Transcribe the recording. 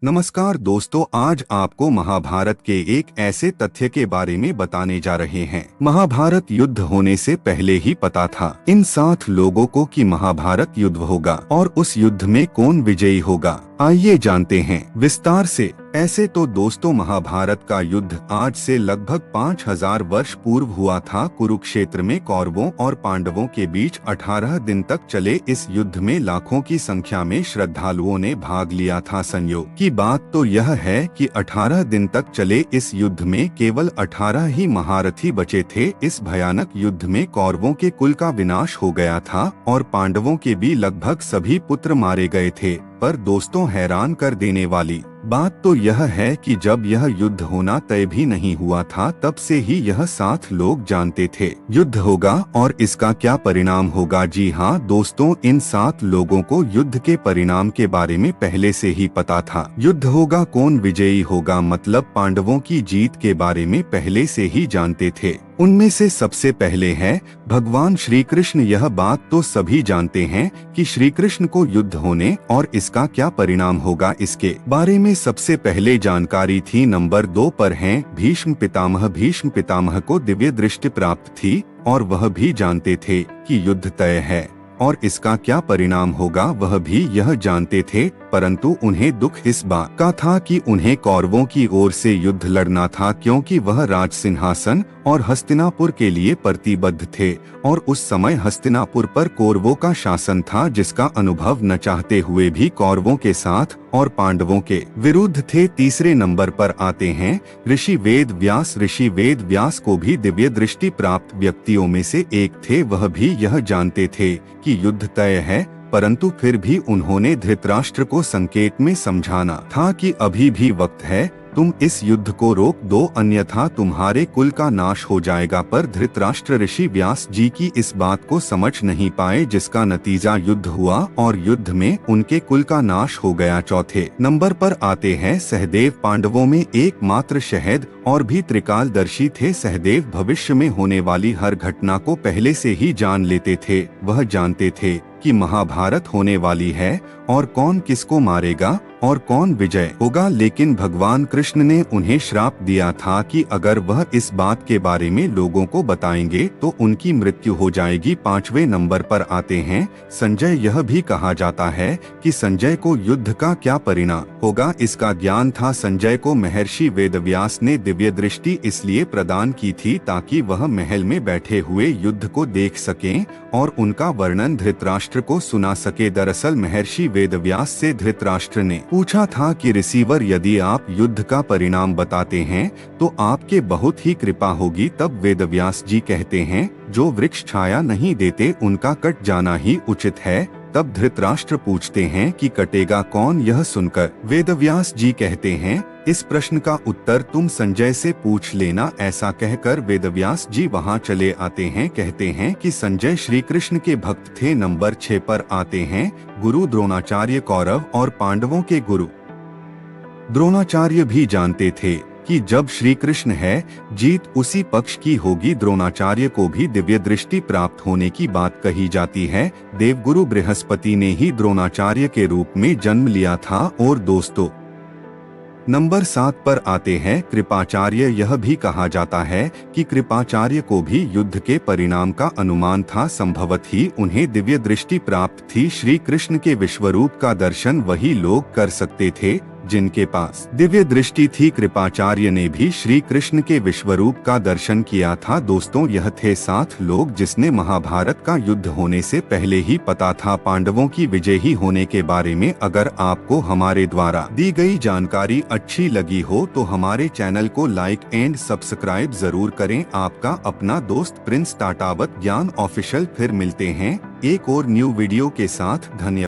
नमस्कार दोस्तों, आज आपको महाभारत के एक ऐसे तथ्य के बारे में बताने जा रहे हैं। महाभारत युद्ध होने से पहले ही पता था इन 7 लोगों को कि महाभारत युद्ध होगा और उस युद्ध में कौन विजयी होगा। आइए जानते हैं विस्तार से। ऐसे तो दोस्तों, महाभारत का युद्ध आज से लगभग 5000 वर्ष पूर्व हुआ था। कुरुक्षेत्र में कौरवों और पांडवों के बीच 18 दिन तक चले इस युद्ध में लाखों की संख्या में श्रद्धालुओं ने भाग लिया था। संयोग की बात तो यह है कि 18 दिन तक चले इस युद्ध में केवल 18 ही महारथी बचे थे। इस भयानक युद्ध में कौरवों के कुल का विनाश हो गया था और पांडवों के भी लगभग सभी पुत्र मारे गए थे। पर दोस्तों, हैरान कर देने वाली बात तो यह है कि जब यह युद्ध होना तय भी नहीं हुआ था, तब से ही यह 7 लोग जानते थे युद्ध होगा और इसका क्या परिणाम होगा। जी हाँ दोस्तों, इन 7 लोगों को युद्ध के परिणाम के बारे में पहले से ही पता था। युद्ध होगा, कौन विजयी होगा, मतलब पांडवों की जीत के बारे में पहले से ही जानते थे। उनमें से सबसे पहले है भगवान श्री कृष्ण। यह बात तो सभी जानते हैं कि श्री कृष्ण को युद्ध होने और इसका क्या परिणाम होगा, इसके बारे में सबसे पहले जानकारी थी। नंबर 2 पर हैं भीष्म पितामह। भीष्म पितामह को दिव्य दृष्टि प्राप्त थी और वह भी जानते थे कि युद्ध तय है और इसका क्या परिणाम होगा, वह भी यह जानते थे। परंतु उन्हें दुख इस बात का था कि उन्हें कौरवों की ओर से युद्ध लड़ना था, क्योंकि वह राज सिंहासन और हस्तिनापुर के लिए प्रतिबद्ध थे और उस समय हस्तिनापुर पर कौरवों का शासन था, जिसका अनुभव न चाहते हुए भी कौरवों के साथ और पांडवों के विरुद्ध थे। तीसरे नंबर पर आते हैं ऋषि वेद व्यास। ऋषि वेद व्यास को भी दिव्य दृष्टि प्राप्त व्यक्तियों में से एक थे। वह भी यह जानते थे कि युद्ध तय है, परंतु फिर भी उन्होंने धृतराष्ट्र को संकेत में समझाना था कि अभी भी वक्त है, तुम इस युद्ध को रोक दो, अन्यथा तुम्हारे कुल का नाश हो जाएगा। पर धृतराष्ट्र ऋषि व्यास जी की इस बात को समझ नहीं पाए, जिसका नतीजा युद्ध हुआ और युद्ध में उनके कुल का नाश हो गया। चौथे नंबर पर आते हैं सहदेव। पांडवों में एकमात्र शहद और भी त्रिकालदर्शी थे। सहदेव भविष्य में होने वाली हर घटना को पहले से ही जान लेते थे। वह जानते थे कि महाभारत होने वाली है और कौन किसको मारेगा और कौन विजय होगा। लेकिन भगवान कृष्ण ने उन्हें श्राप दिया था कि अगर वह इस बात के बारे में लोगों को बताएंगे तो उनकी मृत्यु हो जाएगी। 5वें नंबर पर आते हैं संजय। यह भी कहा जाता है कि संजय को युद्ध का क्या परिणाम होगा, इसका ज्ञान था। संजय को महर्षि वेदव्यास ने दिव्य दृष्टि इसलिए प्रदान की थी ताकि वह महल में बैठे हुए युद्ध को देख सकें और उनका वर्णन धृतराष्ट्र को सुना सके। दरअसल महर्षि वेदव्यास से धृतराष्ट्र ने पूछा था कि ऋषिवर, यदि आप युद्ध का परिणाम बताते हैं तो आपके बहुत ही कृपा होगी। तब वेदव्यास जी कहते हैं, जो वृक्ष छाया नहीं देते उनका कट जाना ही उचित है। तब धृतराष्ट्र पूछते हैं कि कटेगा कौन। यह सुनकर वेदव्यास जी कहते हैं, इस प्रश्न का उत्तर तुम संजय से पूछ लेना। ऐसा कहकर वेदव्यास जी वहां चले आते हैं। कहते हैं कि संजय श्री कृष्ण के भक्त थे। नंबर 6 पर आते हैं गुरु द्रोणाचार्य। कौरव और पांडवों के गुरु द्रोणाचार्य भी जानते थे कि जब श्री कृष्ण है, जीत उसी पक्ष की होगी। द्रोणाचार्य को भी दिव्य दृष्टि प्राप्त होने की बात कही जाती है। देवगुरु बृहस्पति ने ही द्रोणाचार्य के रूप में जन्म लिया था। और दोस्तों, नंबर 7 पर आते हैं कृपाचार्य। यह भी कहा जाता है कि कृपाचार्य को भी युद्ध के परिणाम का अनुमान था। संभवत ही उन्हें दिव्य दृष्टि प्राप्त थी। श्री कृष्ण के विश्वरूप का दर्शन वही लोग कर सकते थे जिनके पास दिव्य दृष्टि थी। कृपाचार्य ने भी श्री कृष्ण के विश्वरूप का दर्शन किया था। दोस्तों, यह थे 7 लोग जिसने महाभारत का युद्ध होने से पहले ही पता था पांडवों की विजयी होने के बारे में। अगर आपको हमारे द्वारा दी गई जानकारी अच्छी लगी हो तो हमारे चैनल को लाइक एंड सब्सक्राइब जरूर करें। आपका अपना दोस्त प्रिंस टाटावत ज्ञान ऑफिशियल। फिर मिलते हैं एक और न्यू वीडियो के साथ। धन्यवाद।